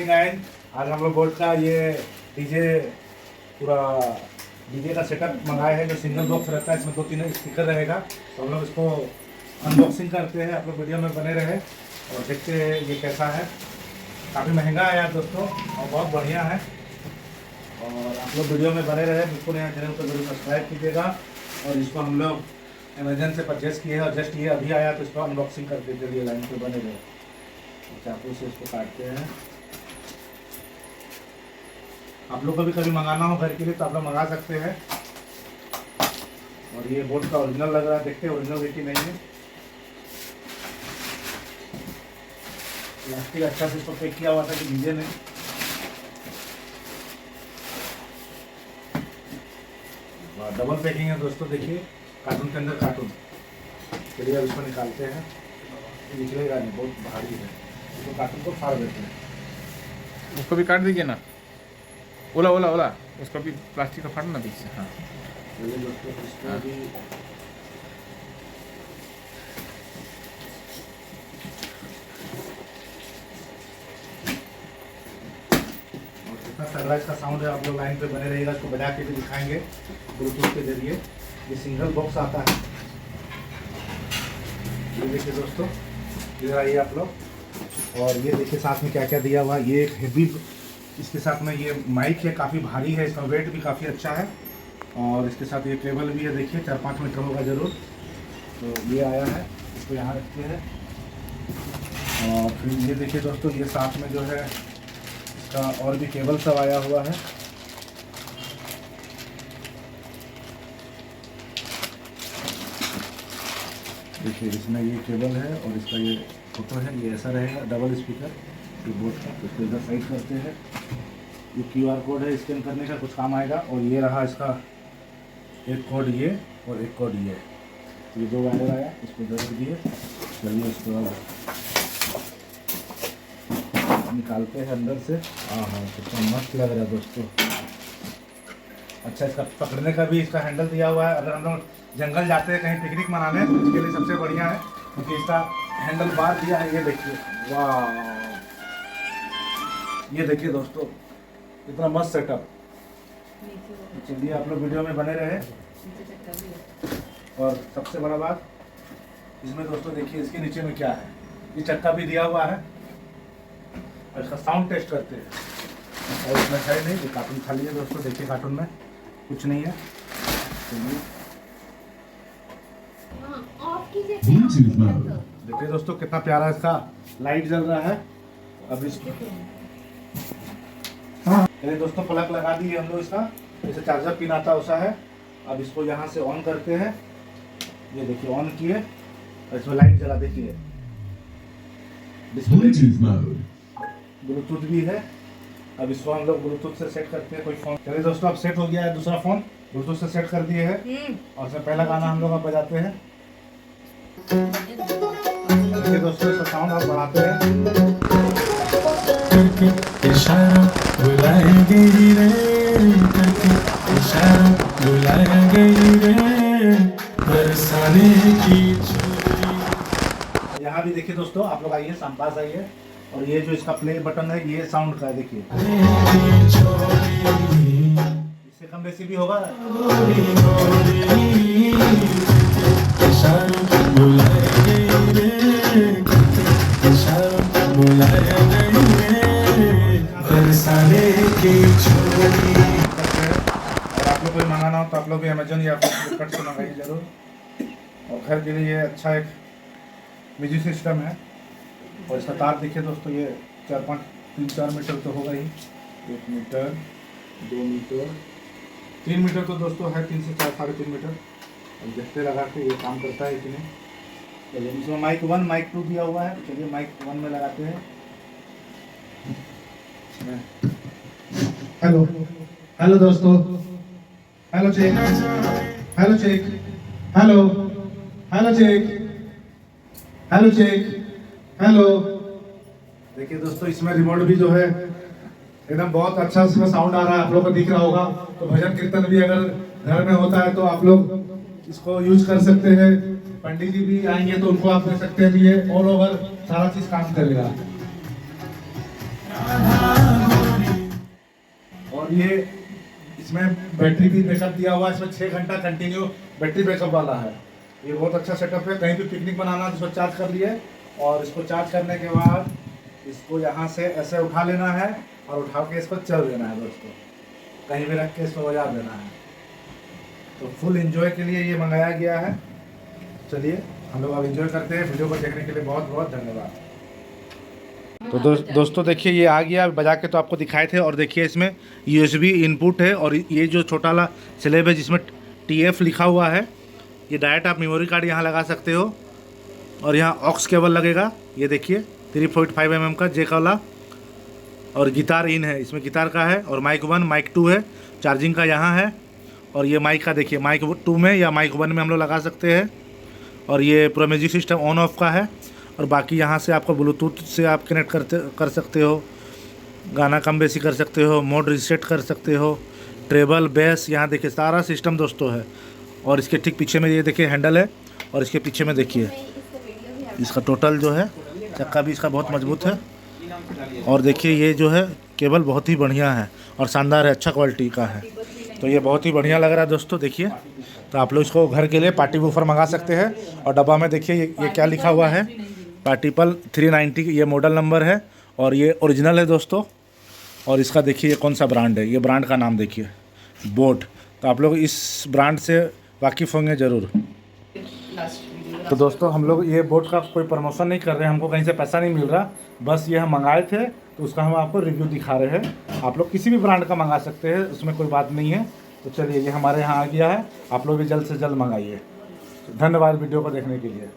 आज हम लोग बोट का ये डीजे पूरा डीजे का सेटअप मंगाए हैं जो सिंगल बॉक्स रहता है। इसमें 2-3 स्पीकर रहेगा। तो हम लोग इसको अनबॉक्सिंग करते हैं। आप लोग वीडियो में बने रहे और देखते हैं ये कैसा है। काफ़ी महंगा है यार दोस्तों और बहुत बढ़िया है। और आप लोग वीडियो में बने रहे। बिल्कुल यहाँ चैनल को जरूर सब्सक्राइब कीजिएगा। और इसको हम लोग अमेजन से परचेज़ किए हैं और जस्ट ये अभी आया तो इसको अनबॉक्सिंग करके चलिए लाइन पे बने रहे। चाकू से इसको काटते हैं। आप लोग को भी कभी मंगाना हो घर के लिए तो आप लोग मंगा सकते हैं। और ये बोट का ओरिजिनल लग रहा है, देखते हैं ओरिजिनल है कि नहीं है। प्लास्टिक अच्छा से इसको पैक किया हुआ था कि डीजे ने। डबल पैकिंग है दोस्तों, देखिए कार्टून के अंदर कार्टून। चलिए अब इसको निकालते हैं। निकलेगा नहीं, बहुत भारी है। इसको कार्टून को फाड़ देते हैं। उसको भी काट दीजिए ना। ओला ओला ओला उसको भी प्लास्टिक का फाड़ना बीच से। हाँ चलिए दोस्तों इसको भी कितना तगड़ा इसका साउंड है। आप लोग लाइन पे बने रहिएगा। इसको बजा के भी दिखाएंगे ब्लूटूथ के जरिए। ये सिंगल बॉक्स आता है। ये देखिए दोस्तों, इधर आइए आप लोग। और ये देखिए साथ में क्या क्या दिया हुआ है। ये एक हेवी, इसके साथ में ये माइक है, काफ़ी भारी है। इसका वेट भी काफ़ी अच्छा है। और इसके साथ ये केबल भी है, देखिए 4-5 मीटर होगा ज़रूर। तो ये आया है, इसको यहाँ रखते हैं। और फिर ये देखिए दोस्तों, ये साथ में जो है इसका और भी केबल सब आया हुआ है। देखिए इसमें ये केबल है और इसका ये फोटो है। ये ऐसा रहेगा डबल स्पीकर बोर्ड का। इसको इधर साइड करते हैं। ये QR कोड है, स्कैन करने का कुछ काम आएगा। और ये रहा इसका एक कोड ये और एक कोड ये। ये 2 वायर आया, इसको इधर रख दिए। चलिए इसको निकालते हैं अंदर से। हाँ कितना मस्त लग रहा है दोस्तों। अच्छा, इसका पकड़ने का भी इसका हैंडल दिया हुआ है। अगर हम लोग जंगल जाते हैं कहीं पिकनिक मनाने तो इसके लिए सबसे बढ़िया है, क्योंकि इसका हैंडल बार दिया है। ये देखिए, वाह, ये देखिए दोस्तों इतना मस्त सेटअप। चलिए आप लोग वीडियो में बने रहे। और सबसे बड़ा बात इसमें दोस्तों देखिए इसके नीचे में क्या है। ये चक्का भी दिया हुआ है। और इसका साउंड टेस्ट करते हैं। और इसमें है नहीं, ये कार्टून खाली है दोस्तों। देखिए कार्टून में कुछ नहीं है। देखिए दोस्तों कितना प्यारा इसका लाइट जल रहा है। अब इसको चलिए दोस्तों प्लग लगा दिए हम लोग इसका। जैसे चार्जर पिन आता है वैसा है। अब इसको यहाँ से ऑन करते हैं। ये देखिए ऑन किए और इसमें लाइट जला। देखिए ब्लूटूथ भी है। अब इसको हम लोग ब्लूटूथ से सेट करते हैं कोई फोन। चलिए दोस्तों अब सेट हो गया है दूसरा फोन। ब्लूटूथ से सेट कर दिए हैं। और इसमें पहला गाना हम लोग अब बजाते हैं। देखिए दोस्तों इसका साउंड आप बढ़ाते हैं। इशारा बुलाएंगे रे, इशारा बुलाएंगे रे, बरसाने की छुरी। यहाँ भी देखिए दोस्तों, आप लोग आइए, पास आइए। और ये जो इसका प्ले बटन है ये साउंड का है। देखिए इससे कम बेसी भी होगा। इशारा बुलाएंगे रे, इशारा बुलाएंगे रे, बरसाने की छुरी। और आप लोग को मंगाना हो तो आप लोग भी अमेजन या फ्लिपकार्ट से मंगाइए जरूर। और घर के लिए अच्छा एक म्यूजिक सिस्टम है। और इसका तार देखिए दोस्तों, ये 3-4 मीटर तो होगा ही। 1 मीटर, 2 मीटर, 3 मीटर तो दोस्तों है। 3 से 4, 3.5 मीटर। और देखते लगा के ये काम करता है कि नहीं। चलिए इसमें माइक 1 माइक 2 दिया हुआ है। चलिए माइक 1 में लगाते हैं। हेलो हेलो दोस्तों, hello check, hello check, hello hello check, hello check, hello. देखिए दोस्तों इसमें रिमोट भी जो है एकदम बहुत अच्छा इसमें साउंड आ रहा है। आप लोग को दिख रहा होगा। तो भजन कीर्तन भी अगर घर में होता है तो आप लोग इसको यूज कर सकते हैं। पंडित जी भी आएंगे तो उनको आप दे सकते हैं। भी ये ऑल ओवर सारा चीज काम करेगा। और ये इसमें बैटरी भी बैकअप दिया हुआ है, इसमें 6 घंटा कंटिन्यू बैटरी बैकअप वाला है। ये बहुत अच्छा सेटअप है, कहीं भी पिकनिक बनाना है तो इसको चार्ज कर लिए और इसको चार्ज करने के बाद इसको यहाँ से ऐसे उठा लेना है और उठा के इसको चल देना है दोस्तों, कहीं भी रख के इसको बजा देना है। तो फुल एंजॉय के लिए ये मंगाया गया है। चलिए हम लोग अब एंजॉय करते हैं। वीडियो को देखने के लिए बहुत बहुत धन्यवाद। तो दोस्तों देखिए ये आ गया, बजा के तो आपको दिखाए थे। और देखिए इसमें USB इनपुट है और ये जो छोटा वाला स्लेब है जिसमें TF लिखा हुआ है, ये डायरेक्ट आप मेमोरी कार्ड यहाँ लगा सकते हो। और यहाँ ऑक्स केबल लगेगा, ये देखिए 3.5 mm का जेक वाला। और गिटार इन है, इसमें गिटार का है। और माइक 1 माइक 2 है, चार्जिंग का यहाँ है। और ये माइक का देखिए, माइक 2 में या माइक 1 में हम लोग लगा सकते हैं। और ये पूरा म्यूजिक सिस्टम ऑन ऑफ का है। और बाकी यहाँ से आपको ब्लूटूथ से आप कनेक्ट कर सकते हो, गाना कम बेसी कर सकते हो, मोड रीसेट कर सकते हो, ट्रेबल बेस, यहाँ देखिए सारा सिस्टम दोस्तों है। और इसके ठीक पीछे में ये देखिए हैंडल है और इसके पीछे में देखिए इसका टोटल जो है चक्का भी इसका बहुत मजबूत है। और देखिए ये जो है केबल बहुत ही बढ़िया है और शानदार है, अच्छा क्वालिटी का है। तो ये बहुत ही बढ़िया लग रहा है दोस्तों। देखिए तो आप लोग इसको घर के लिए पार्टी वूफर मंगा सकते हैं। और डब्बा में देखिए ये क्या लिखा हुआ है, पार्टिपल 390 ये मॉडल नंबर है और ये ओरिजिनल है दोस्तों। और इसका देखिए कौन सा ब्रांड है, ये ब्रांड का नाम देखिए बोट। तो आप लोग इस ब्रांड से वाकिफ़ होंगे ज़रूर। तो दोस्तों हम लोग ये बोट का कोई प्रमोशन नहीं कर रहे हैं, हमको कहीं से पैसा नहीं मिल रहा, बस ये हम मंगाए थे तो उसका हम आपको रिव्यू दिखा रहे हैं। आप लोग किसी भी ब्रांड का मंगा सकते हैं, उसमें कोई बात नहीं है। तो चलिए ये हमारे यहाँ आ गया है, आप लोग भी जल्द से जल्द मंगाइए। धन्यवाद वीडियो को देखने के लिए।